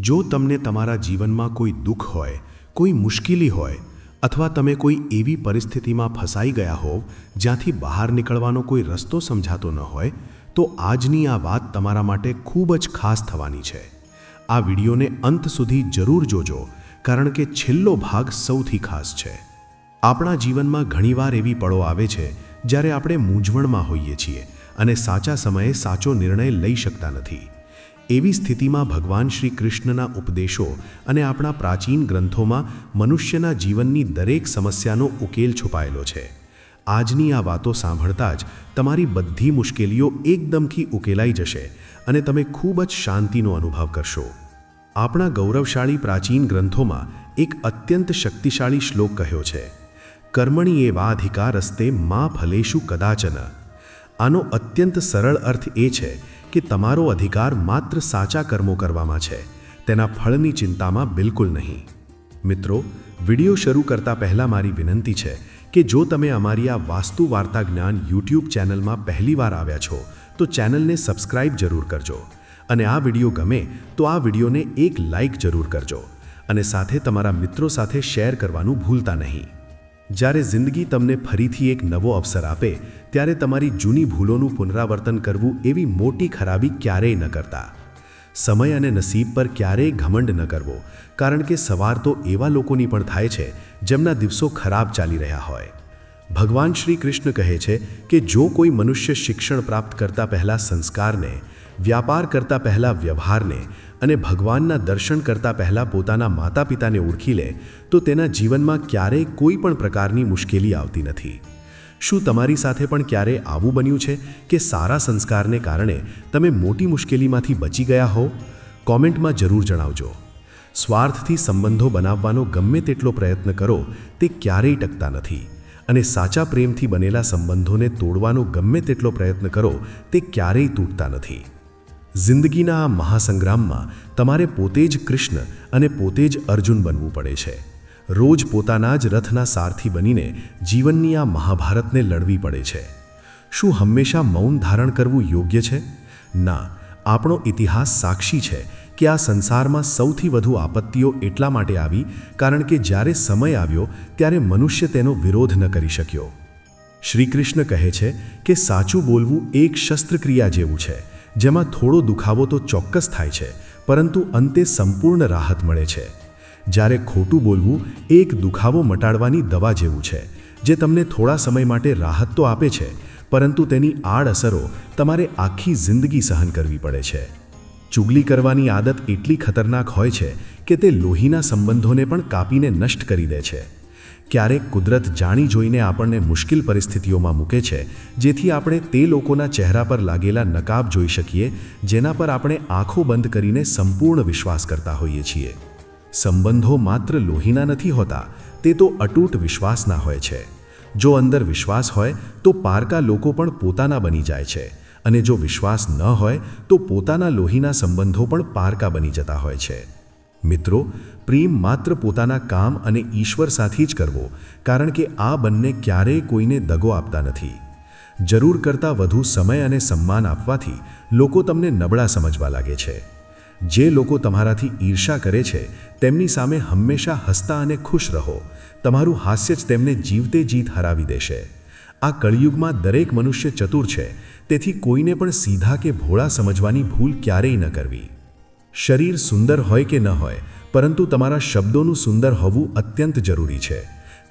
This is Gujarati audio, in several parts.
જો તમને તમારા જીવનમાં કોઈ દુઃખ હોય, કોઈ મુશ્કેલી હોય અથવા તમે કોઈ એવી પરિસ્થિતિમાં ફસાઈ ગયા હોવ જ્યાંથી બહાર નીકળવાનો કોઈ રસ્તો સમજાતો ન હોય, તો આજની આ વાત તમારા માટે ખૂબ જ ખાસ થવાની છે. આ વિડીયોને અંત સુધી જરૂર જોજો, કારણ કે છેલ્લો ભાગ સૌથી ખાસ છે. આપણા જીવનમાં ઘણીવાર એવી પળો આવે છે જ્યારે આપણે મૂંઝવણમાં હોઈએ છીએ અને સાચા સમયે સાચો નિર્ણય લઈ શકતા નથી. એવી સ્થિતિમાં ભગવાન શ્રી કૃષ્ણના ઉપદેશો અને આપણા પ્રાચીન ગ્રંથોમાં મનુષ્યના જીવનની દરેક સમસ્યાનો ઉકેલ છુપાયેલો છે. આજની આ વાતો સાંભળતા જ તમારી બધી મુશ્કેલીઓ એકદમથી ઉકેલાઈ જશે અને તમે ખૂબ જ શાંતિનો અનુભવ કરશો. આપણા ગૌરવશાળી પ્રાચીન ગ્રંથોમાં એક અત્યંત શક્તિશાળી શ્લોક કહ્યો છે, કર્મણિ એવાધિકારસ્તે મા ફલેષુ કદાચન. આનો અત્યંત સરળ અર્થ એ છે કે તમારો અધિકાર માત્ર સાચા કર્મો કરવામાં છે, તેના ફળની ચિંતામાં બિલકુલ નહીં. મિત્રો, વિડીયો શરૂ કરતા પહેલાં મારી વિનંતી છે કે જો તમે અમારી આ વાસ્તુ વાર્તા જ્ઞાન યુટ્યુબ ચેનલમાં પહેલીવાર આવ્યા છો તો ચેનલને સબસ્ક્રાઇબ જરૂર કરજો, અને આ વિડીયો ગમે તો આ વિડીયોને એક લાઇક જરૂર કરજો અને સાથે તમારા મિત્રો સાથે શેર કરવાનું ભૂલતા નહીં. જ્યારે જિંદગી તમને ફરીથી એક નવો અવસર આપે ત્યારે તમારી જૂની ભૂલોનું પુનરાવર્તન કરવું એવી મોટી ખરાબી ક્યારેય ન કરતા. સમય અને નસીબ પર ક્યારેય ઘમંડ ન કરવો, કારણ કે સવાર તો એવા લોકોની પણ થાય છે જેમના દિવસો ખરાબ ચાલી રહ્યા હોય. ભગવાન શ્રી કૃષ્ણ કહે છે કે જો કોઈ મનુષ્ય શિક્ષણ પ્રાપ્ત કરતા પહેલાં સંસ્કારને, વ્યાપાર કરતા પહેલાં વ્યવહારને અને ભગવાનના દર્શન કરતા પહેલાં પોતાના માતા પિતાને ઓળખી લે તો તેના જીવનમાં ક્યારેય કોઈ પણ પ્રકારની મુશ્કેલી આવતી નથી. શું તમારી સાથે પણ ક્યારેય આવું બન્યું છે કે સારા સંસ્કારને કારણે તમે મોટી મુશ્કેલીમાંથી બચી ગયા હો? કોમેન્ટમાં જરૂર જણાવજો. સ્વાર્થથી સંબંધો બનાવવાનો ગમે તેટલો પ્રયત્ન કરો તે ક્યારેય ટકતા નથી, અને સાચા પ્રેમથી બનેલા સંબંધોને તોડવાનો ગમે તેટલો પ્રયત્ન કરો તે ક્યારેય તૂટતા નથી. જિંદગીના આ મહાસંગ્રામમાં તમારે પોતે જ કૃષ્ણ અને પોતે જ અર્જુન બનવું પડે છે. રોજ પોતાના જ રથના સારથી બનીને જીવનની આ મહાભારતને લડવી પડે છે. શું હંમેશા મૌન ધારણ કરવું યોગ્ય છે? ના, આપણો ઇતિહાસ સાક્ષી છે કે આ સંસારમાં સૌથી વધુ આપત્તિઓ એટલા માટે આવી કારણ કે જ્યારે સમય આવ્યો ત્યારે મનુષ્ય તેનો વિરોધ ન કરી શક્યો. શ્રી કૃષ્ણ કહે છે કે સાચું બોલવું એક શસ્ત્રક્રિયા જેવું છે, જેમાં થોડો દુખાવો તો ચોક્કસ થાય છે, પરંતુ અંતે સંપૂર્ણ રાહત મળે છે. જ્યારે ખોટું બોલવું એક દુખાવો મટાડવાની દવા જેવું છે, જે તમને થોડા સમય માટે રાહત તો આપે છે, પરંતુ તેની આડઅસરો તમારે આખી જિંદગી સહન કરવી પડે છે. ચુગલી કરવાની આદત એટલી ખતરનાક હોય છે કે તે લોહીના સંબંધોને પણ કાપીને નષ્ટ કરી દે છે. ક્યારેક કુદરત જાણી જોઈને આપણને મુશ્કેલ પરિસ્થિતિઓમાં મૂકે છે, જેથી આપણે તે લોકોના ચહેરા પર લાગેલા નકાબ જોઈ શકીએ જેના પર આપણે આંખો બંધ કરીને સંપૂર્ણ વિશ્વાસ કરતા હોઈએ છીએ. સંબંધો માત્ર લોહીના નથી હોતા, તે તો અતૂટ વિશ્વાસના હોય છે. જો અંદર વિશ્વાસ હોય તો પારકા લોકો પણ પોતાના બની જાય છે, અને જો વિશ્વાસ ન હોય તો પોતાના લોહીના સંબંધો પણ પારકા બની જતા હોય છે. મિત્રો, પ્રેમ માત્ર પોતાના કામ અને ઈશ્વર સાથે જ કરવો, કારણ કે આ બંને ક્યારેય કોઈને દગો આપતા નથી. જરૂર કરતાં વધુ સમય અને સન્માન આપવાથી લોકો તમને નબળા સમજવા લાગે છે. જે લોકો તમારાથી ઈર્ષા કરે છે તેમની સામે હંમેશા હસતા અને ખુશ રહો. તમારું હાસ્ય જ તેમને જીવતે જીત હરાવી દેશે. આ કળિયુગમાં દરેક મનુષ્ય ચતુર છે, તેથી કોઈને પણ સીધા કે ભોળા સમજવાની ભૂલ ક્યારેય ન કરવી. શરીર સુંદર હોય કે ન હોય, પરંતુ તમારા શબ્દોનું સુંદર હોવું અત્યંત જરૂરી છે,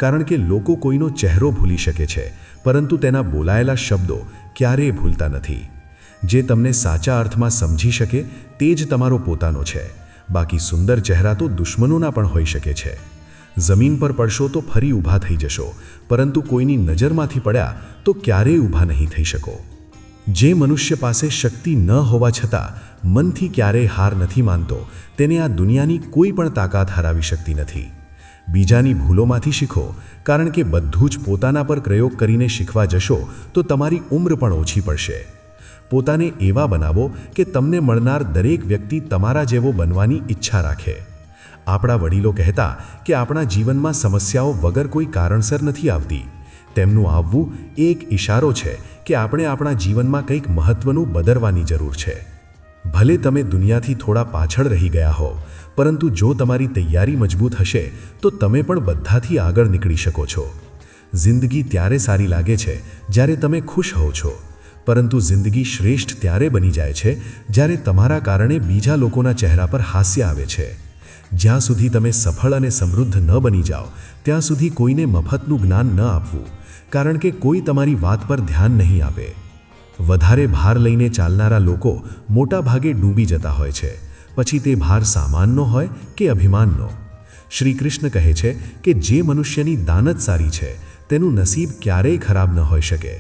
કારણ કે લોકો કોઈનો ચહેરો ભૂલી શકે છે, પરંતુ તેના બોલાયેલા શબ્દો ક્યારેય ભૂલતા નથી. જે તમને સાચા અર્થમાં સમજી શકે તે જ તમારો પોતાનો છે. બાકી સુંદર ચહેરા તો દુશ્મનોના પણ હોઈ શકે છે. જમીન પર પડશો તો ફરી ઊભા થઈ જશો, પરંતુ કોઈની નજરમાંથી પડ્યા તો ક્યારેય ઊભા નહીં થઈ શકો. જે મનુષ્ય પાસે શક્તિ ન હોવા છતાં મનથી ક્યારેય હાર નથી માનતો, તેને આ દુનિયાની કોઈ પણ તાકાત હરાવી શકતી નથી. બીજાની ભૂલોમાંથી શીખો, કારણ કે બધું જ પોતાના પર પ્રયોગ કરીને શીખવા જશો તો તમારી ઉંમર પણ ઓછી પડશે. પોતાને એવા બનાવો કે તમને મળનાર દરેક વ્યક્તિ તમારા જેવો બનવાની ઈચ્છા રાખે. આપણા વડીલો કહેતા કે આપણા જીવનમાં સમસ્યાઓ વગર કોઈ કારણસર નથી આવતી. તેમનું આવવું એક ઇશારો છે કે આપણે આપણા જીવનમાં કંઈક મહત્વનું બદલવાની જરૂર છે. ભલે તમે દુનિયાથી થોડા પાછળ રહી ગયા હો, પરંતુ જો તમારી તૈયારી મજબૂત હશે તો તમે પણ બધાથી આગળ નીકળી શકો છો. જિંદગી ત્યારે સારી લાગે છે જ્યારે તમે ખુશ હો છો, પરંતુ જિંદગી શ્રેષ્ઠ ત્યારે બની જાય છે જ્યારે તમારા કારણે બીજા લોકોના ચહેરા પર હાસ્ય આવે છે. જ્યાં સુધી તમે સફળ અને સમૃદ્ધ ન બની જાઓ ત્યાં સુધી કોઈને મફતનું જ્ઞાન ન આપવું, કારણ કે કોઈ તમારી વાત પર ધ્યાન નહીં આપે. વધારે ભાર લઈને ચાલનારા લોકો મોટા ભાગે ડૂબી જતા હોય છે, પછી તે ભાર સામાનનો હોય કે અભિમાનનો. શ્રી કૃષ્ણ કહે છે કે જે મનુષ્યની દાનત સારી છે તેનું નસીબ ક્યારેય ખરાબ ન હોઈ શકે.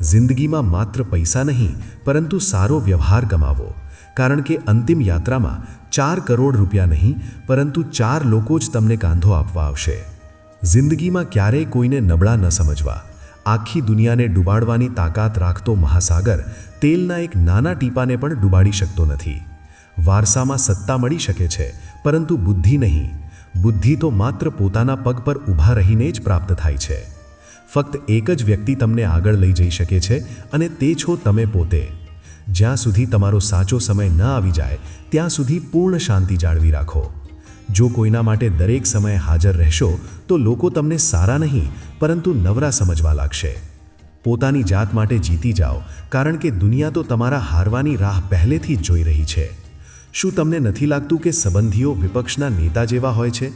જિંદગીમાં માત્ર પૈસા નહીં પરંતુ સારો વ્યવહાર કમાવો, કારણ કે અંતિમ યાત્રામાં 4 કરોડ રૂપિયા નહીં પરંતુ 4 લોકો જ તમને કાંધો આપવા આવશે. જિંદગીમાં ક્યારેય કોઈને નબળા ન સમજવા. આખી દુનિયાને ડૂબાડવાની તાકાત રાખતો મહાસાગર તેલના એક નાના ટીપાને પણ ડૂબાડી શકતો નથી. વારસામાં સત્તા મળી શકે છે પરંતુ બુદ્ધિ નહીં. બુદ્ધિ તો માત્ર પોતાના પગ પર ઊભા રહીને જ પ્રાપ્ત થાય છે. ફક્ત એક જ વ્યક્તિ તમને આગળ લઈ જઈ શકે છે અને તે છો તમે પોતે. જ્યાં સુધી તમારો સાચો સમય ન આવી જાય ત્યાં સુધી પૂર્ણ શાંતિ જાળવી રાખો. જો કોઈના માટે દરેક સમયે હાજર રહેશો તો લોકો તમને સારા નહીં પરંતુ નવરા સમજવા લાગશે. પોતાની જાત માટે જીતી જાઓ, કારણ કે દુનિયા તો તમારા હારવાની રાહ પહેલેથી જ જોઈ રહી છે. શું તમને નથી લાગતું કે સંબંધીઓ વિપક્ષના નેતા જેવા હોય છે?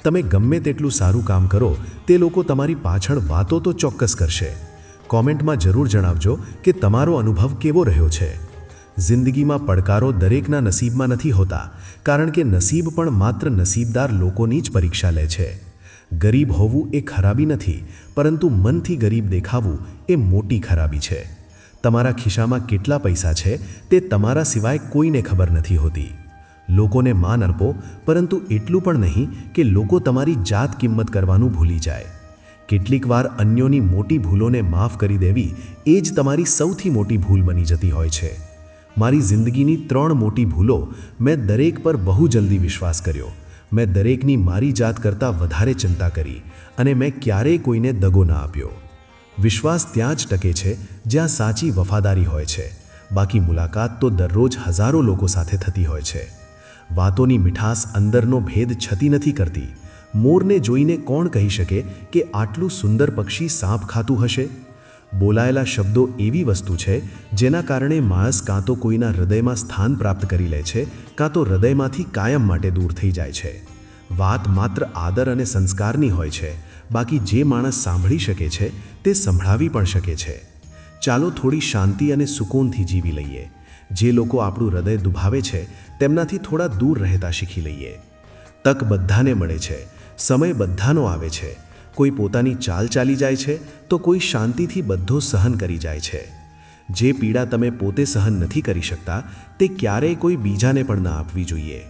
તમે ગમે તેટલું સારું કામ કરો તે લોકો તમારી પાછળ વાતો તો ચોક્કસ કરશે. કોમેન્ટમાં જરૂર જણાવજો કે તમારો અનુભવ કેવો રહ્યો છે. જિંદગીમાં પડકારો દરેકના નસીબમાં નથી હોતા, કારણ કે નસીબ પણ માત્ર નસીબદાર લોકોની જ પરીક્ષા લે છે. ગરીબ હોવું એ ખરાબી નથી, પરંતુ મનથી ગરીબ દેખાવું એ મોટી ખરાબી છે. તમારા ખિસ્સામાં કેટલા પૈસા છે તે તમારા સિવાય કોઈને ખબર નથી હોતી. લોકોને માન આપો, પરંતુ એટલું પણ નહીં કે લોકો તમારી જાત કિંમત કરવાનું ભૂલી જાય. કેટલીક વાર અન્યોની મોટી ભૂલોને માફ કરી દેવી એ જ તમારી સૌથી મોટી ભૂલ બની જતી હોય છે. મારી જિંદગીની 3 મોટી ભૂલો: મેં દરેક પર બહુ જલ્દી વિશ્વાસ કર્યો, મેં દરેકની મારી જાત કરતાં વધારે ચિંતા કરી, અને મેં ક્યારેય કોઈને દગો ના આપ્યો. વિશ્વાસ ત્યાં જ ટકે છે જ્યાં સાચી વફાદારી હોય છે. બાકી મુલાકાત તો દરરોજ હજારો લોકો સાથે થતી હોય છે. વાતોની મીઠાસ અંદરનો ભેદ છતી નથી કરતી. મોરને જોઈને કોણ કહી શકે કે આટલું સુંદર પક્ષી સાપ ખાતું હશે? બોલાયેલા શબ્દો એવી વસ્તુ છે જેના કારણે માણસ કાં તો કોઈના હૃદયમાં સ્થાન પ્રાપ્ત કરી લે છે, કાં તો હૃદયમાંથી કાયમ માટે દૂર થઈ જાય છે. વાત માત્ર આદર અને સંસ્કારની હોય છે. બાકી જે માણસ સાંભળી શકે છે તે સંભળાવી પણ શકે છે. ચાલો થોડી શાંતિ અને સુકૂનથી જીવી લઈએ. જે લોકો આપણું હૃદય દુભાવે છે તેમનાથી થોડા દૂર રહેતા શીખી લઈએ. તક બધાને મળે છે, સમય બધાનો આવે છે. કોઈ પોતાની ચાલ ચાલી જાય છે તો કોઈ શાંતિથી બધો સહન કરી જાય છે. જે પીડા તમે પોતે સહન નથી કરી શકતા તે ક્યારેય કોઈ બીજાને પણ ન આપવી જોઈએ.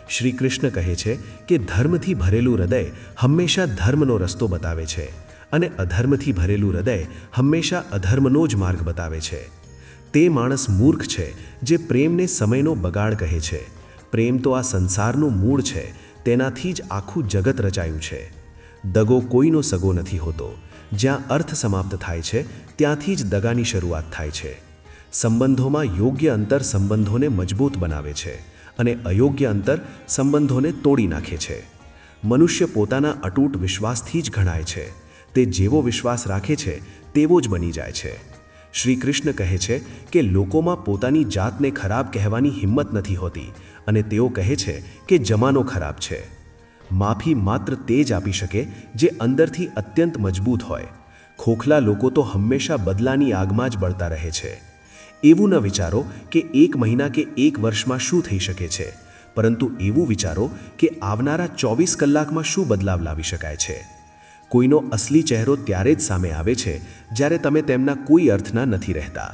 શ્રી કૃષ્ણ કહે છે કે ધર્મથી ભરેલું હૃદય હંમેશા ધર્મનો રસ્તો બતાવે છે, અને અધર્મથી ભરેલું હૃદય હંમેશા અધર્મનો જ માર્ગ બતાવે છે. તે માણસ મૂર્ખ છે જે પ્રેમને સમયનો બગાડ કહે છે. પ્રેમ તો આ સંસારનું મૂળ છે, તેનાથી જ આખું જગત રચાયું છે. દગો કોઈનો સગો નથી હોતો. જ્યાં અર્થ સમાપ્ત થાય છે ત્યાંથી જ દગાની શરૂઆત થાય છે. સંબંધોમાં યોગ્ય અંતર સંબંધોને મજબૂત બનાવે છે, અને અયોગ્ય અંતર સંબંધોને તોડી નાખે છે. મનુષ્ય પોતાના અતૂટ વિશ્વાસથી જ ઘણાય છે. તે જેવો વિશ્વાસ રાખે છે તેવો જ બની જાય છે. શ્રી કૃષ્ણ કહે છે કે લોકોમાં પોતાની જાતને ખરાબ કહેવાની હિંમત નથી હોતી, અને તેઓ કહે છે કે જમાનો ખરાબ છે. માફી માત્ર તે જ આપી શકે જે અંદરથી અત્યંત મજબૂત હોય. ખોખલા લોકો તો હંમેશા બદલાની આગમાં જ બળતા રહે છે. એવું ન વિચારો કે 1 મહિના કે 1 વર્ષમાં શું થઈ શકે છે, પરંતુ એવું વિચારો કે આવનારા 24 કલાકમાં શું બદલાવ લાવી શકાય છે. કોઈનો અસલી ચહેરો ત્યારે જ સામે આવે છે જ્યારે તમે તેમના કોઈ અર્થના નથી રહેતા.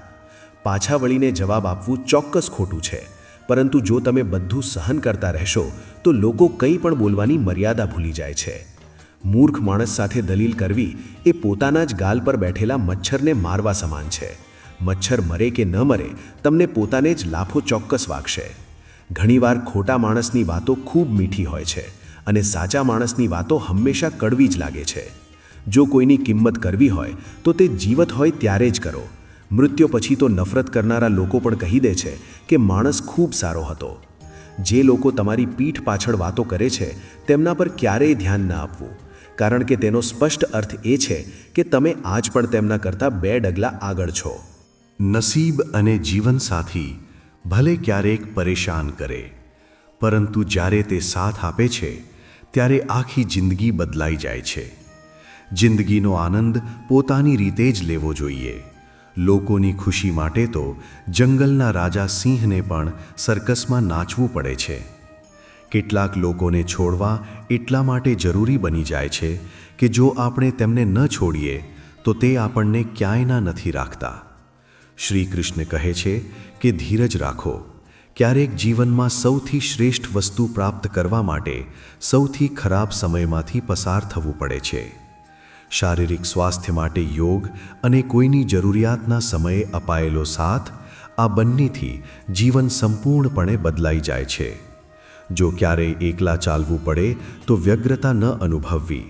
પાછા વળીને જવાબ આપવું ચોક્કસ ખોટું છે, પરંતુ જો તમે બધું સહન કરતા રહેશો તો લોકો કંઈ પણ બોલવાની મર્યાદા ભૂલી જાય છે. મૂર્ખ માણસ સાથે દલીલ કરવી એ પોતાના જ ગાલ પર બેઠેલા મચ્છરને મારવા સમાન છે. મચ્છર મરે કે ન મરે, તમને પોતાને જ લાફો ચોક્કસ વાગશે. ઘણીવાર ખોટા માણસની વાતો ખૂબ મીઠી હોય છે, અને સાચા માણસની વાતો હંમેશા કડવી જ લાગે છે. જો કોઈની કિંમત કરવી હોય તો તે જીવત હોય ત્યારે જ કરો. મૃત્યુ પછી તો નફરત કરનારા લોકો પણ કહી દે છે કે માણસ ખૂબ સારો હતો. જે લોકો તમારી પીઠ પાછળ વાતો કરે છે તેમના પર ક્યારેય ધ્યાન ન આપવું, કારણ કે તેનો સ્પષ્ટ અર્થ એ છે કે તમે આજ પણ તેમના કરતાં 2 ડગલા આગળ છો. નસીબ અને જીવનસાથી ભલે ક્યારેક પરેશાન કરે, પરંતુ જ્યારે તે સાથ આપે છે ત્યારે આખી જિંદગી બદલાઈ જાય છે. જિંદગીનો આનંદ પોતાની રીતે જ લેવો જોઈએ. લોકોની ખુશી માટે તો જંગલના રાજા સિંહને પણ સર્કસમાં નાચવું પડે છે. કેટલાક લોકોને છોડવા એટલા માટે જરૂરી બની જાય છે કે જો આપણે તેમને ન છોડીએ તો તે આપણને ક્યાંયના નથી રાખતા. શ્રી કૃષ્ણ કહે છે કે ધીરજ રાખો. ક્યારેક જીવનમાં સૌથી શ્રેષ્ઠ વસ્તુ પ્રાપ્ત કરવા માટે સૌથી ખરાબ સમયમાંથી પસાર થવું પડે છે. શારીરિક સ્વાસ્થ્ય માટે યોગ અને કોઈની જરૂરિયાતના સમયે અપાયેલો સાથ, આ બંનેથી જીવન સંપૂર્ણપણે બદલાઈ જાય છે. જો ક્યારેય એકલા ચાલવું પડે તો વ્યગ્રતા ન અનુભવવી,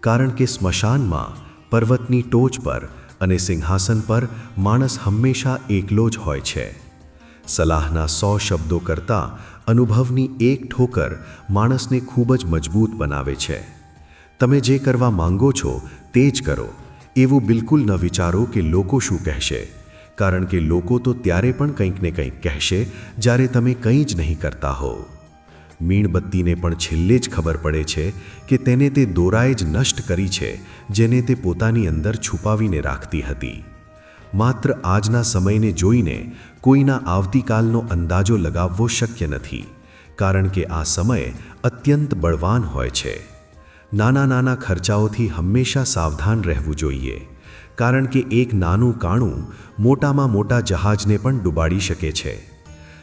કારણ કે સ્મશાનમાં, પર્વતની ટોચ પર અને સિંહાસન પર માણસ હંમેશા એકલો જ હોય છે. સલાહના 100 શબ્દો કરતાં અનુભવની એક ઠોકર માણસને ખૂબ જ મજબૂત બનાવે છે. તમે જે કરવા માંગો છો તે જ કરો. એવું બિલકુલ ન વિચારો કે લોકો શું કહેશે, કારણ કે લોકો તો ત્યારે પણ કંઈક ને કંઈક કહેશે જ્યારે તમે કંઈ જ નહીં કરતા હો. મીણબત્તીને પણ છેલ્લે જ ખબર પડે છે કે તેને તે દોરાએ જ નષ્ટ કરી છે જેને તે પોતાની અંદર છુપાવીને રાખતી હતી. માત્ર આજના સમયને જોઈને કોઈના આવતીકાલનો અંદાજો લગાવવો શક્ય નથી, કારણ કે આ સમય અત્યંત બળવાન હોય છે. નાના નાના ખર્ચાઓથી હંમેશા સાવધાન રહેવું જોઈએ, કારણ કે એક નાનું કાણું મોટામાં મોટા જહાજને પણ ડૂબાડી શકે છે.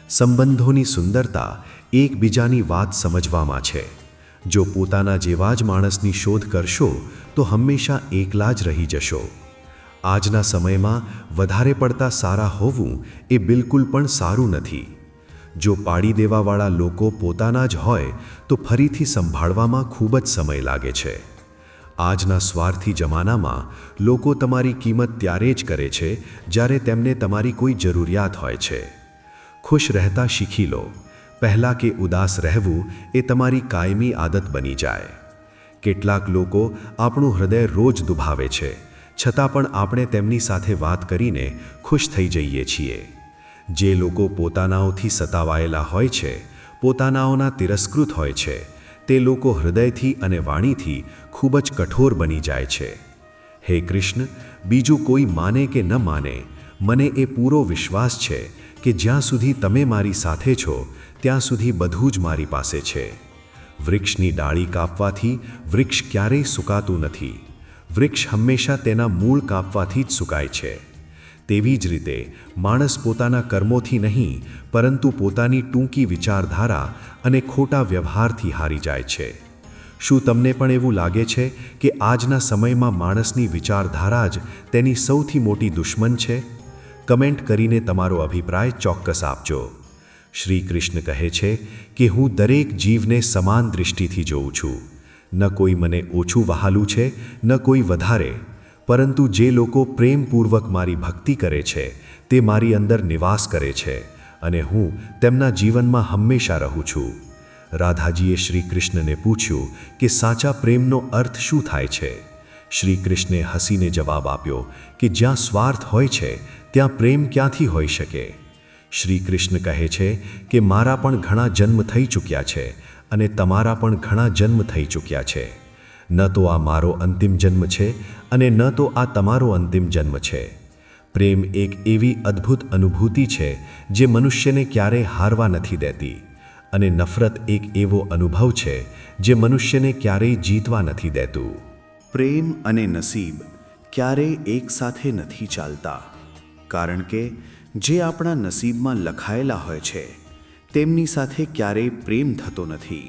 સંબંધોની સુંદરતા એકબીજાની વાત સમજવામાં છે. જો પોતાના જેવા જ માણસની શોધ કરશો તો હંમેશા એકલા જ રહી જશો. આજના સમયમાં વધારે પડતા સારા હોવું એ બિલકુલ પણ સારું નથી. જો પાડી દેવાવાળા લોકો પોતાના જ હોય તો ફરીથી સંભાળવામાં ખૂબ જ સમય લાગે છે. આજના સ્વાર્થી જમાનામાં લોકો તમારી કિંમત ત્યારે જ કરે છે જ્યારે તેમને તમારી કોઈ જરૂરિયાત હોય છે. ખુશ રહેતા શીખી લો, પહેલાં કે ઉદાસ રહેવું એ તમારી કાયમી આદત બની જાય. કેટલાક લોકો આપણું હૃદય રોજ દુભાવે છે, છતાં પણ આપણે તેમની સાથે વાત કરીને ખુશ થઈ જઈએ છીએ. જે લોકો પોતાનાઓથી સતાવાયેલા હોય છે, પોતાનાઓના તિરસ્કૃત હોય છે, તે લોકો હૃદયથી અને વાણીથી ખૂબ જ કઠોર બની જાય છે. હે કૃષ્ણ, બીજું કોઈ માને કે ન માને, મને એ પૂરો વિશ્વાસ છે કે જ્યાં સુધી તમે મારી સાથે છો ત્યાં સુધી બધું જ મારી પાસે છે. વૃક્ષની ડાળી કાપવાથી વૃક્ષ ક્યારેય સુકાતું નથી. વૃક્ષ હંમેશા તેના મૂળ કાપવાથી જ સુકાય છે. તેવી જ રીતે માણસ પોતાના કર્મોથી નહીં, પરંતુ પોતાની ટૂંકી વિચારધારા અને ખોટા વ્યવહારથી હારી જાય છે. શું તમને પણ એવું લાગે છે કે આજના સમયમાં માણસની વિચારધારા જ તેની સૌથી મોટી દુશ્મન છે? કમેન્ટ કરીને તમારો અભિપ્રાય ચોક્કસ આપજો. શ્રી કૃષ્ણ કહે છે કે હું દરેક જીવને સમાન દૃષ્ટિથી જોઉં છું. ન કોઈ મને ઓછું વહાલું છે, ન કોઈ વધારે, પરંતુ જે લોકો પ્રેમપૂર્વક મારી ભક્તિ કરે છે તે મારી અંદર નિવાસ કરે છે અને હું તેમના જીવનમાં હંમેશા રહું છું. રાધાજીએ શ્રી કૃષ્ણને પૂછ્યું કે સાચા પ્રેમનો અર્થ શું થાય છે? શ્રી કૃષ્ણે હસીને જવાબ આપ્યો કે જ્યાં સ્વાર્થ હોય છે ત્યાં પ્રેમ ક્યાંથી હોઈ શકે? શ્રી કૃષ્ણ કહે છે કે મારા પણ ઘણા જન્મ થઈ ચૂક્યા છે અને તમારા પણ ઘણા જન્મ થઈ ચૂક્યા છે. ન તો આ મારો અંતિમ જન્મ છે અને ન તો આ તમારો અંતિમ જન્મ છે. પ્રેમ એક એવી અદ્ભુત અનુભૂતિ છે જે મનુષ્યને ક્યારેય હારવા નથી દેતી, અને નફરત એક એવો અનુભવ છે જે મનુષ્યને ક્યારેય જીતવા નથી દેતું. પ્રેમ અને નસીબ ક્યારેય એકસાથે નથી ચાલતા, કારણ કે જે આપણા નસીબમાં લખાયેલા હોય છે તેમની સાથે ક્યારેય પ્રેમ થતો નથી,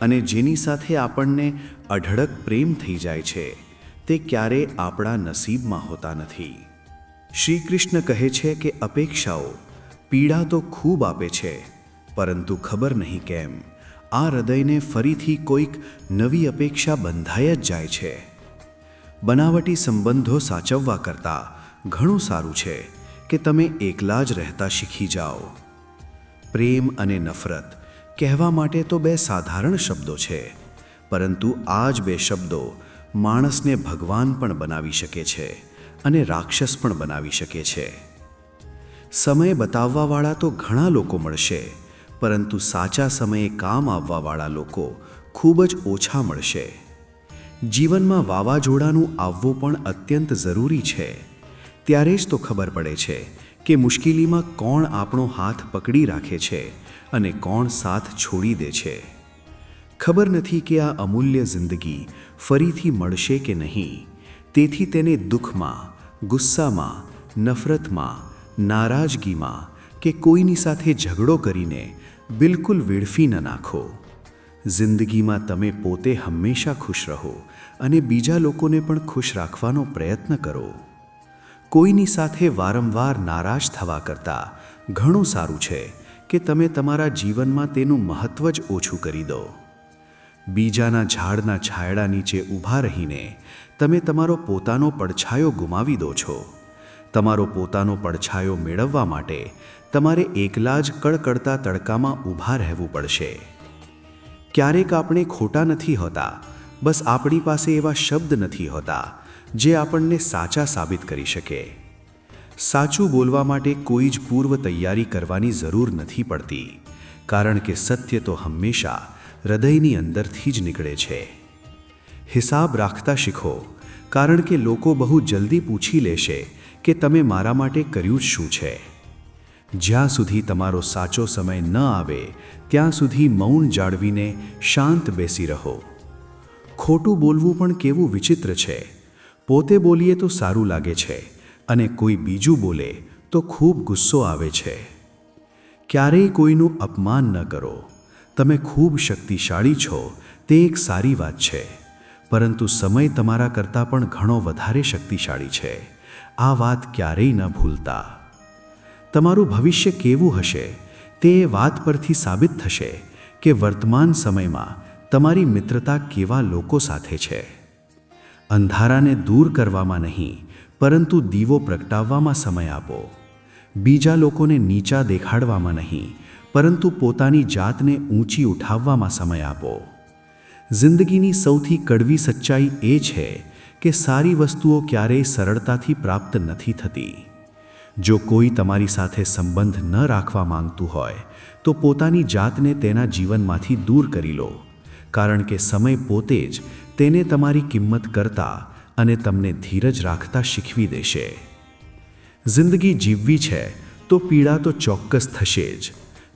અને જેની સાથે આપણને અઢળક પ્રેમ થઈ જાય છે તે ક્યારેય આપણા નસીબમાં હોતા નથી. શ્રી કૃષ્ણ કહે છે કે અપેક્ષાઓ પીડા તો ખૂબ આપે છે, પરંતુ ખબર નહીં કેમ આ હૃદયને ફરીથી કોઈક નવી અપેક્ષા બંધાઈ જ જાય છે. બનાવટી સંબંધો સાચવવા કરતાં ઘણું સારું છે કે તમે એકલા જ રહેતા શીખી જાઓ. પ્રેમ અને નફરત કહેવા માટે તો બે સાધારણ શબ્દો છે, પરંતુ આ જ બે શબ્દો માણસને ભગવાન પણ બનાવી શકે છે અને રાક્ષસ પણ બનાવી શકે છે. સમય બતાવવાવાળા તો ઘણા લોકો મળશે, પરંતુ સાચા સમયે કામ આવવાવાળા લોકો ખૂબ જ ઓછા મળશે. જીવનમાં વાવાઝોડાનું આવવું પણ અત્યંત જરૂરી છે. ત્યારે જ તો ખબર પડે છે કે મુશ્કેલીમાં કોણ આપણો હાથ પકડી રાખે છે અને કોણ સાથ છોડી દે છે. ખબર નથી કે આ અમૂલ્ય જિંદગી ફરીથી મળશે કે નહીં, તેથી તેને દુઃખમાં, ગુસ્સામાં, નફરતમાં, નારાજગીમાં કે કોઈની સાથે ઝઘડો કરીને બિલકુલ વેડફી ન નાખો. જિંદગીમાં તમે પોતે હંમેશા ખુશ રહો અને બીજા લોકોને પણ ખુશ રાખવાનો પ્રયત્ન કરો. કોઈની સાથે વારંવાર નારાજ થવા કરતાં ઘણું સારું છે કે તમે તમારા જીવનમાં તેનું મહત્ત્વ જ ઓછું કરી દો. બીજાના ઝાડના છાયડા નીચે ઊભા રહીને તમે તમારો પોતાનો પડછાયો ગુમાવી દો છો. તમારો પોતાનો પડછાયો મેળવવા માટે તમારે એકલા જ કડકડતા તડકામાં ઊભા રહેવું પડશે. ક્યારેક આપણે ખોટા નથી હોતા, બસ આપણી પાસે એવા શબ્દ નથી હોતા જે આપણને સાચા સાબિત કરી શકે. સાચું બોલવા માટે કોઈ જ પૂર્વ તૈયારી કરવાની જરૂર નથી પડતી, કારણ કે સત્ય તો હંમેશા હૃદયની અંદરથી જ નીકળે છે. હિસાબ રાખતા શીખો, કારણ કે લોકો બહુ જલ્દી પૂછી લેશે કે તમે મારા માટે કર્યું શું છે. જ્યાં સુધી તમારો સાચો સમય ન આવે ત્યાં સુધી મૌન જાળવીને શાંત બેસી રહો. ખોટું બોલવું પણ કેવું વિચિત્ર છે. પોતે બોલીએ તો સારું લાગે છે અને કોઈ બીજું બોલે તો ખૂબ ગુસ્સો આવે છે. ક્યારેય કોઈનું અપમાન ન કરો. તમે ખૂબ શક્તિશાળી છો તે એક સારી વાત છે, પરંતુ સમય તમારા કરતાં પણ ઘણો વધારે શક્તિશાળી છે. આ વાત ક્યારેય ન ભૂલતા. તમારું ભવિષ્ય કેવું હશે તે વાત પરથી સાબિત થશે કે વર્તમાન સમયમાં તમારી મિત્રતા કેવા લોકો સાથે છે. અંધારાને દૂર કરવામાં નહીં, પરંતુ દીવો પ્રગટાવવામાં સમય આપો. બીજા લોકોને નીચા દેખાડવામાં નહીં, પરંતુ પોતાની જાતને ઊંચી ઉઠાવવામાં સમય આપો. જિંદગીની સૌથી કડવી સચ્ચાઈ એ છે કે સારી વસ્તુઓ ક્યારેય સરળતાથી પ્રાપ્ત નથી થતી. જો કોઈ તમારી સાથે સંબંધ ન રાખવા માંગતું હોય તો પોતાની જાતને તેના જીવનમાંથી દૂર કરી લો, કારણ કે સમય પોતે જ તેને તમારી કિંમત કરતા અને તમને ધીરજ રાખતા શીખવી દેશે. જિંદગી જીવવી છે તો પીડા તો ચોક્કસ થશે જ,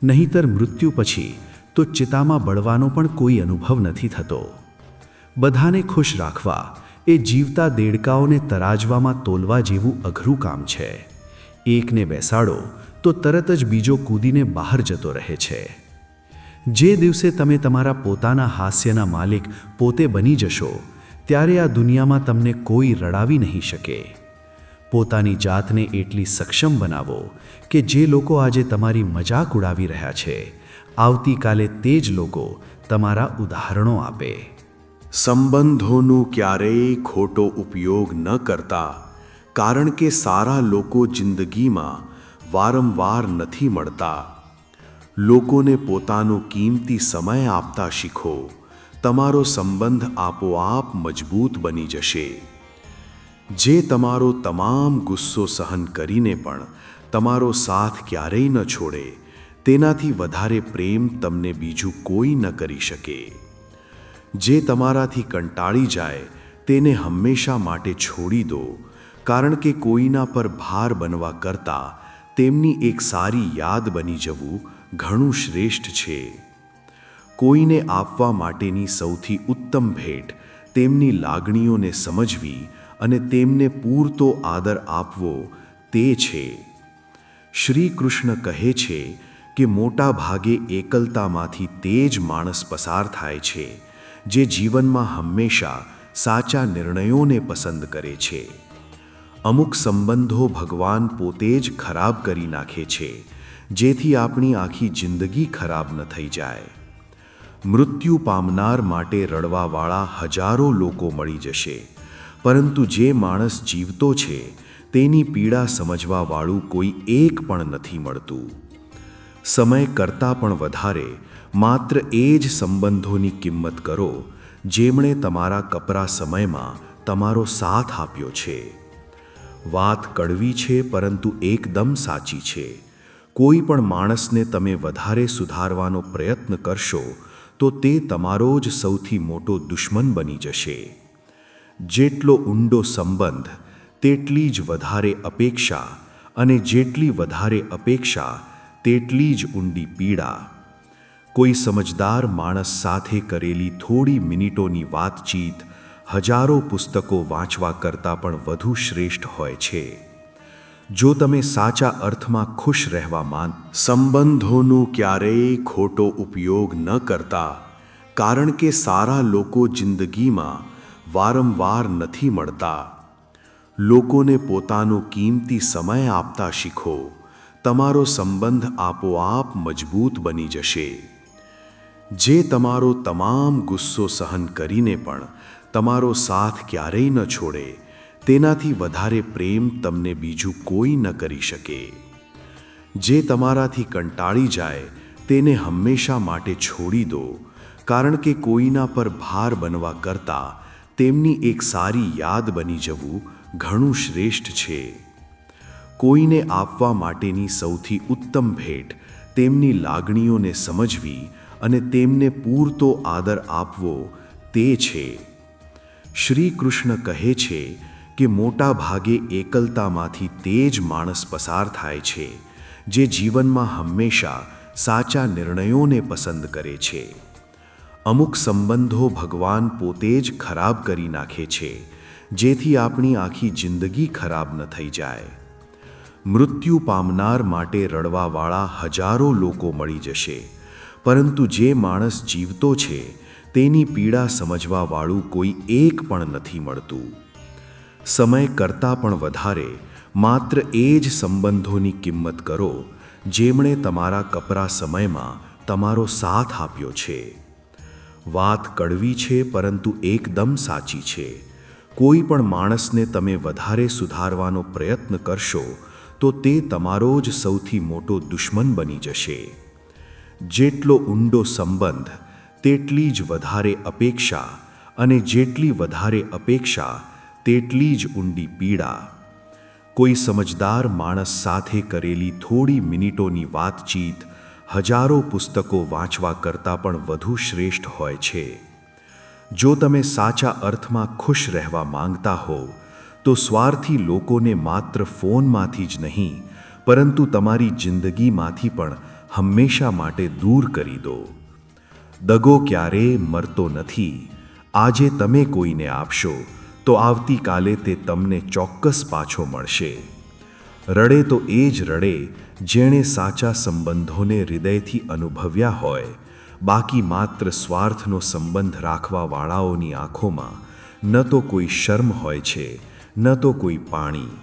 નહીંતર મૃત્યુ પછી તો ચિતામાં બળવાનો પણ કોઈ અનુભવ નથી થતો. બધાને ખુશ રાખવા એ જીવતા દેડકાઓને તરાજવામાં તોલવા જેવું અઘરું કામ છે. એકને બેસાડો તો તરત જ બીજો કૂદીને બહાર જતો રહે છે. જે દિવસે તમે તમારા પોતાના હાસ્યના માલિક પોતે બની જશો, ત્યારે આ દુનિયામાં તમને કોઈ રડાવી નહીં શકે. પોતાની જાતને એટલી સક્ષમ બનાવો કે જે લોકો આજે તમારી મજાક ઉડાવી રહ્યા છે, આવતીકાલે તે જ લોકો તમારા ઉદાહરણો આપે. સંબંધોનું ક્યારેય ખોટો ઉપયોગ ન કરતા, કારણ કે સારા લોકો જિંદગીમાં વારંવાર નથી મળતા. લોકોને પોતાનો કિંમતી સમય આપતા શીખો. તમારો સંબંધ આપોઆપ મજબૂત બની જશે. જે તમારો તમામ ગુસ્સો સહન કરીને પણ તમારો સાથ ક્યારેય ન છોડે, તેનાથી વધારે પ્રેમ તમને બીજું કોઈ ન કરી શકે. જે તમારાથી કંટાળી જાય તેને હંમેશા માટે છોડી દો, કારણ કે કોઈના પર ભાર બનવા કરતાં તેમની એક સારી યાદ બની જવું ઘણું શ્રેષ્ઠ છે. કોઈને આપવા માટેની સૌથી ઉત્તમ ભેટ તેમની લાગણીઓને સમજવી અને તેમને પૂરતો આદર આપવો તે છે. શ્રી કૃષ્ણ કહે છે કે મોટા ભાગે એકલતામાંથી તે જ માણસ પસાર થાય છે જે જીવનમાં હંમેશા સાચા નિર્ણયોને પસંદ કરે છે. અમુક સંબંધો ભગવાન પોતે જ ખરાબ કરી નાખે છે, જેથી આપણી આખી જિંદગી ખરાબ ન થઈ જાય. મૃત્યુ પામનાર માટે રડવાવાળા હજારો લોકો મળી જશે, પરંતુ જે માણસ જીવતો છે તેની પીડા સમજવાવાળું કોઈ એક પણ નથી મળતું. સમય કરતાં પણ વધારે માત્ર એ જ સંબંધોની કિંમત કરો જેમણે તમારા કપરા સમયમાં તમારો સાથ આપ્યો છે. વાત કડવી છે પરંતુ એકદમ સાચી છે. કોઈ પણ માણસને તમે વધારે સુધારવાનો પ્રયત્ન કરશો તો તે તમારો જ સૌથી મોટો દુશ્મન બની જશે. જેટલો ઊંડો સંબંધ તેટલી જ વધારે અપેક્ષા, અને જેટલી વધારે અપેક્ષા તેટલી જ ઊંડી પીડા. કોઈ સમજદાર માણસ સાથે કરેલી થોડી મિનિટોની વાતચીત હજારો પુસ્તકો વાંચવા કરતાં પણ વધુ શ્રેષ્ઠ હોય છે. જો તમે સાચા અર્થમાં ખુશ રહેવા માંગો, સંબંધોનું ક્યારેય ખોટો ઉપયોગ ન કરતા, કારણ કે સારા લોકો જિંદગીમાં વારંવાર નથી મળતા. લોકોને પોતાનો કિંમતી સમય આપતા શીખો. તમારો સંબંધ આપોઆપ મજબૂત બની જશે. જે તમારો તમામ ગુસ્સો સહન કરીને પણ તમારો સાથ ક્યારેય ન છોડે, તેનાથી વધારે પ્રેમ તમને બીજું કોઈ ન કરી શકે. જે તમારાથી કંટાળી જાય તેને હંમેશા માટે છોડી દો, કારણ કે કોઈના પર ભાર બનવા કરતાં તેમની એક સારી યાદ બની જવું ઘણું શ્રેષ્ઠ છે. કોઈને આપવા માટેની સૌથી ઉત્તમ ભેટ તેમની લાગણીઓને સમજવી અને તેમને પૂરતો આદર આપવો તે છે. શ્રી કૃષ્ણ કહે છે કે મોટા ભાગે એકલતામાંથી તે જ માણસ પસાર થાય છે જે જીવનમાં હંમેશા સાચા નિર્ણયોને પસંદ કરે છે. અમુક સંબંધો ભગવાન પોતે જ ખરાબ કરી નાખે છે, જેથી આપણી આખી જિંદગી ખરાબ ન થઈ જાય. મૃત્યુ પામનાર માટે રડવાવાળા હજારો લોકો મળી જશે, પરંતુ જે માણસ જીવતો છે તેની પીડા સમજવાવાળું કોઈ એક પણ નથી મળતું. સમય કરતાં પણ વધારે માત્ર એ જ સંબંધોની કિંમત કરો જેમણે તમારા કપરા સમયમાં તમારો સાથ આપ્યો છે. વાત કડવી છે પરંતુ એકદમ સાચી છે. કોઈ પણ માણસને તમે વધારે સુધારવાનો પ્રયત્ન કરશો તો તે તમારો જ સૌથી મોટો દુશ્મન બની જશે. જેટલો ઊંડો સંબંધ તેટલી જ વધારે અપેક્ષા, અને જેટલી વધારે અપેક્ષા તેટલી જ ઊંડી પીડા. કોઈ સમજદાર માણસ સાથે કરેલી થોડી મિનિટોની વાતચીત હજારો પુસ્તકો વાંચવા કરતાં પણ વધુ શ્રેષ્ઠ હોય છે. જો તમે સાચા અર્થમાં ખુશ રહેવા માંગતા હો તો સ્વાર્થી લોકોને માત્ર ફોનમાંથી જ નહીં પરંતુ તમારી જિંદગીમાંથી પણ હંમેશા માટે દૂર કરી દો. દગો ક્યારેય મરતો નથી. આજે તમે કોઈને આપશો તો આવતીકાલે તે તમને ચોક્કસ પાછો મળશે. રડે તો એ જ રડે જેણે સાચા સંબંધોને હૃદયથી અનુભવ્યા હોય. બાકી માત્ર સ્વાર્થનો સંબંધ રાખવાવાળાઓની આંખોમાં ન તો કોઈ શર્મ હોય છે, ન તો કોઈ પાણી.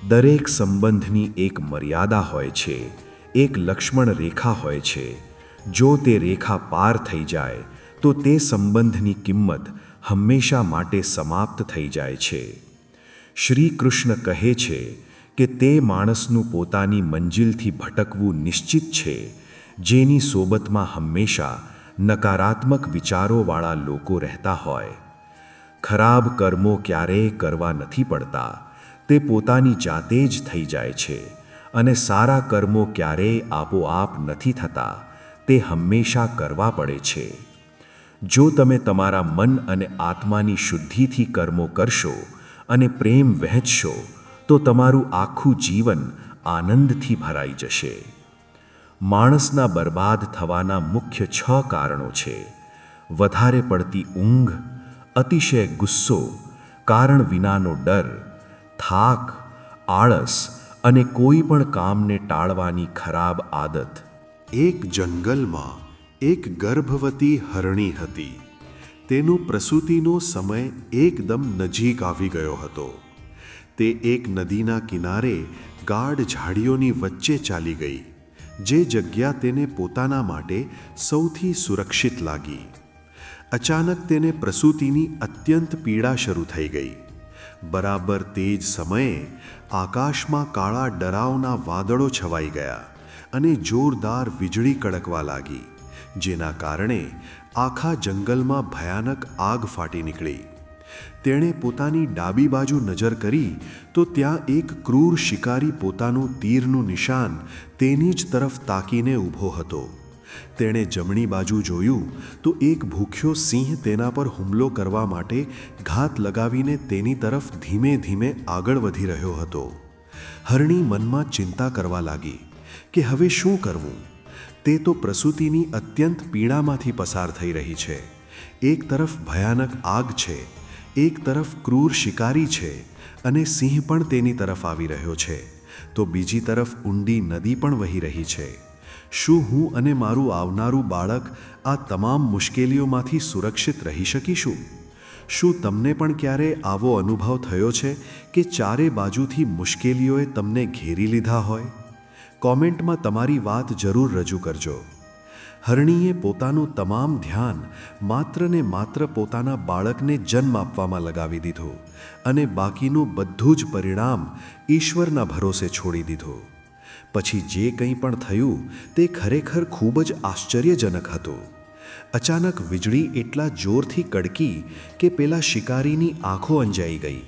દરેક સંબંધની એક મર્યાદા હોય છે, એક લક્ષ્મણ રેખા હોય છે. જો તે રેખા પાર થઈ જાય તો તે સંબંધની કિંમત હંમેશા માટે સમાપ્ત થઈ જાય છે. શ્રી કૃષ્ણ કહે છે કે તે માણસનું પોતાની મંજિલથી ભટકવું નિશ્ચિત છે જેની સોબતમાં હંમેશા નકારાત્મક વિચારોવાળા લોકો રહેતા હોય. ખરાબ કર્મો ક્યારેય કરવા નથી પડતા, તે પોતાની જાતે જ થઈ જાય છે. અને સારા કર્મો ક્યારેય આપોઆપ નથી થતા, તે હંમેશા કરવા પડે છે. જો તમે તમારા મન અને આત્માની શુદ્ધિથી કર્મો કરશો અને પ્રેમ વહેંચશો તો તમારું આખું જીવન આનંદથી ભરાઈ જશે. માણસના બરબાદ થવાના મુખ્ય 6 કારણો છે: વધારે પડતી ઊંઘ, અતિશય ગુસ્સો, કારણ વિનાનો ડર, થાક, આળસ અને કોઈ પણ કામને ટાળવાની ખરાબ આદત. એક જંગલમાં એક ગર્ભવતી હરણી હતી. તેનો પ્રસૂતિનો સમય એકદમ નજીક આવી ગયો હતો. તે એક નદીના કિનારે ગાઢ ઝાડીઓની વચ્ચે ચાલી ગઈ, જે જગ્યા તેને પોતાના માટે સૌથી સુરક્ષિત લાગી. અચાનક તેને પ્રસૂતિની અત્યંત પીડા શરૂ થઈ ગઈ. બરાબર તે જ સમયે આકાશમાં કાળા ડરાવના વાદળો છવાઈ ગયા અને જોરદાર વીજળી કડકવા લાગી, જેના કારણે આખા જંગલમાં ભયાનક આગ ફાટી નીકળી. તેણે પોતાની ડાબી બાજુ નજર કરી તો ત્યાં એક ક્રૂર શિકારી પોતાનું તીરનું નિશાન તેની જ તરફ તાકીને ઊભો હતો. તેણે જમણી બાજુ જોયું તો એક ભૂખ્યો સિંહ તેના પર હુમલો કરવા માટે ઘાત લગાવીને તેની તરફ ધીમે ધીમે આગળ વધી રહ્યો હતો. હરણી મનમાં ચિંતા કરવા લાગી કે હવે શું કરવું. તે તો પ્રસૂતિની અત્યંત પીડામાંથી પસાર થઈ રહી છે. એક તરફ ભયાનક આગ છે, એક તરફ ક્રૂર શિકારી છે અને સિંહ પણ તેની તરફ આવી રહ્યો છે, તો બીજી તરફ ઊંડી નદી પણ વહી રહી છે. શું હું અને મારું આવનારું બાળક આ તમામ મુશ્કેલીઓમાંથી સુરક્ષિત રહી શકીશું? શું તમને પણ ક્યારે આવો અનુભવ થયો છે કે ચારે બાજુથી મુશ્કેલીઓએ તમને ઘેરી લીધા હોય? કોમેન્ટમાં તમારી વાત જરૂર રજૂ કરજો. હરણીએ પોતાનું તમામ ધ્યાન માત્ર ને માત્ર પોતાના બાળકને જન્મ આપવામાં લગાવી દીધું અને બાકીનું બધું જ પરિણામ ઈશ્વરના ભરોસે છોડી દીધું. પછી જે કંઈ પણ થયું તે ખરેખર ખૂબ જ આશ્ચર્યજનક હતું. અચાનક વીજળી એટલા જોરથી કડકી કે પેલા શિકારીની આંખો અંજાઈ ગઈ.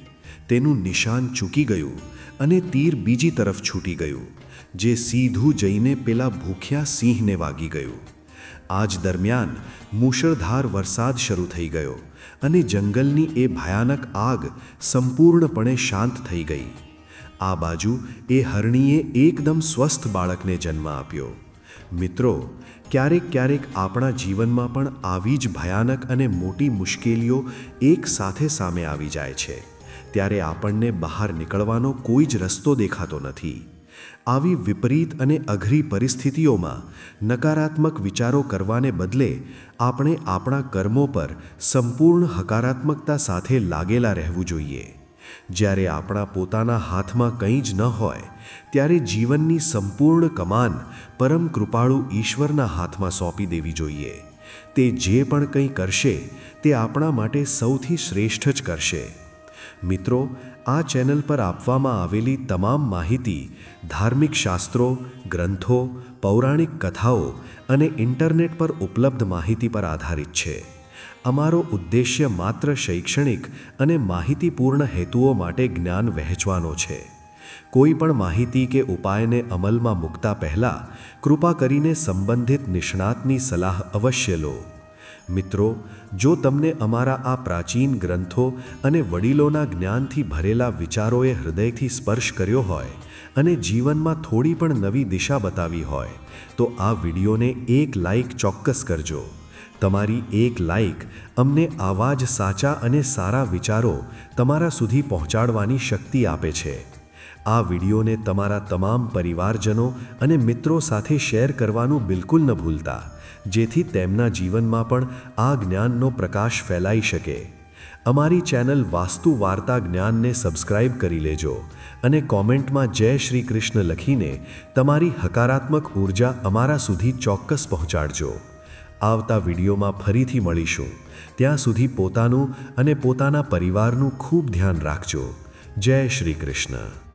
તેનું નિશાન ચૂકી ગયું અને તીર બીજી તરફ છૂટી ગયું, જે સીધું જઈને પેલા ભૂખ્યા સિંહને વાગી ગયું. આ જ દરમિયાન મૂશળધાર વરસાદ શરૂ થઈ ગયો અને જંગલની એ ભયાનક આગ સંપૂર્ણપણે શાંત થઈ ગઈ. આ બાજુ એ હરણીએ એકદમ સ્વસ્થ બાળકને જન્મ આપ્યો. મિત્રો, ક્યારેક ક્યારેક આપણા જીવનમાં પણ આવી જ ભયાનક અને મોટી મુશ્કેલીઓ એક સાથે સામે આવી જાય છે. ત્યારે આપણને બહાર નીકળવાનો કોઈ જ રસ્તો દેખાતો નથી. આવી વિપરીત અને અઘરી પરિસ્થિતિઓમાં નકારાત્મક વિચારો કરવાને બદલે આપણે આપણા કર્મો પર સંપૂર્ણ હકારાત્મકતા સાથે લાગેલા રહેવું જોઈએ. જ્યારે આપણા પોતાના હાથમાં કંઈ જ ન હોય ત્યારે જીવનની સંપૂર્ણ કમાન પરમ કૃપાળુ ઈશ્વરના હાથમાં સોંપી દેવી જોઈએ. તે જે પણ કંઈ કરશે તે આપણા માટે સૌથી શ્રેષ્ઠ જ કરશે. મિત્રો, આ ચેનલ પર આપવામાં આવેલી તમામ માહિતી ધાર્મિક શાસ્ત્રો, ગ્રંથો, પૌરાણિક કથાઓ અને ઇન્ટરનેટ પર ઉપલબ્ધ માહિતી પર આધારિત છે. અમારો ઉદ્દેશ્ય માત્ર શૈક્ષણિક અને માહિતીપૂર્ણ હેતુઓ માટે જ્ઞાન વહેંચવાનો છે. કોઈ પણ માહિતી કે ઉપાયને અમલમાં મૂકતા પહેલાં કૃપા કરીને સંબંધિત નિષ્ણાતની સલાહ અવશ્ય લો. મિત્રો, જો તમને અમારા આ પ્રાચીન ગ્રંથો અને વડીલોના જ્ઞાનથી ભરેલા વિચારોએ હૃદયથી સ્પર્શ કર્યો હોય અને જીવનમાં થોડી પણ નવી દિશા બતાવી હોય તો આ વિડીયોને એક લાઈક ચોક્કસ કરજો. તમારી એક લાઈક અમને આવા જ સાચા અને સારા વિચારો તમારા સુધી પહોંચાડવાની શક્તિ આપે છે. આ વિડીયોને તમારા તમામ પરિવારજનો અને મિત્રો સાથે શેર કરવાનું બિલકુલ ન ભૂલતા, જેથી તેમના જીવનમાં પણ આ જ્ઞાનનો પ્રકાશ ફેલાઈ શકે. અમારી ચેનલ વાસ્તુ વાર્તા જ્ઞાનને સબસ્ક્રાઇબ કરી લેજો અને કોમેન્ટમાં જય શ્રી કૃષ્ણ લખીને તમારી હકારાત્મક ઉર્જા અમારા સુધી ચોક્કસ પહોંચાડજો. આવતા વિડીયોમાં ફરીથી મળીશું. ત્યાં સુધી પોતાનું અને પોતાના પરિવારનું ખૂબ ધ્યાન રાખજો. જય શ્રી કૃષ્ણ.